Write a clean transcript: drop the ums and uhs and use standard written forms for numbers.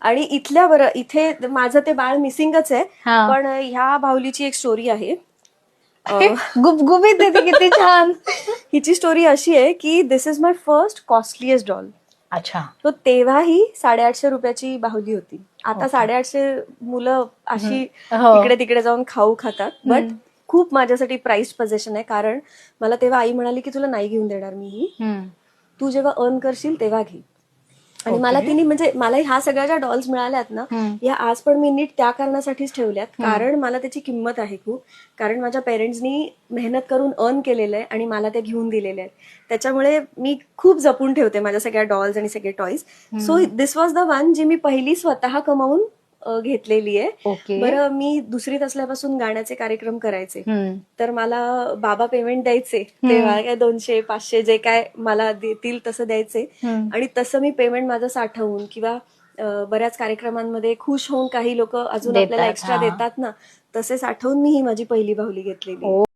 आणि इथल्या बरं इथे माझं ते बाळ मिसिंगच आहे, हा. पण ह्या बाहुलीची एक स्टोरी आहे. गुबगुबीत येते, किती छान. हिची स्टोरी अशी आहे की दिस इज माय फर्स्ट कॉस्टलीएस्ट डॉल. अच्छा. तो तेव्हाही 850 रुपयाची बाहुली होती. आता Okay. 850 मुलं अशी हो. इकडे तिकडे जाऊन खाऊ खातात, बट खूप माझ्यासाठी प्राइस्ड पोझिशन आहे. कारण मला तेव्हा आई म्हणाली की तुला नाही घेऊन देणार मी ही, तू जेव्हा अर्न करशील तेव्हा घे. आणि मला तिने म्हणजे मला ह्या सगळ्या ज्या डॉल्स मिळाल्यात ना, या आज पण मी नीट त्या कारणासाठीच ठेवल्यात, कारण मला त्याची किंमत आहे खूप. कारण माझ्या पेरेंट्सनी मेहनत करून अर्न केलेलं आहे आणि मला ते घेऊन दिलेले आहेत. त्याच्यामुळे मी खूप जपून ठेवते माझ्या सगळ्या डॉल्स आणि सगळे toys. So this was the one जी मी पहिली स्वतः कमावून घेतलेली आहे. ओके. बरं, मी दुसरीत असल्यापासून गाण्याचे कार्यक्रम करायचे, तर मला बाबा पेमेंट द्यायचे तेव्हा, काय 200-500 जे काय मला देतील तसं द्यायचे. आणि तसं मी पेमेंट माझं साठवून किंवा बऱ्याच कार्यक्रमांमध्ये खुश होऊन काही लोक अजून आपल्याला एक्स्ट्रा देतात ना, तसे साठवून मी ही माझी पहिली बाहुली घेतलेली.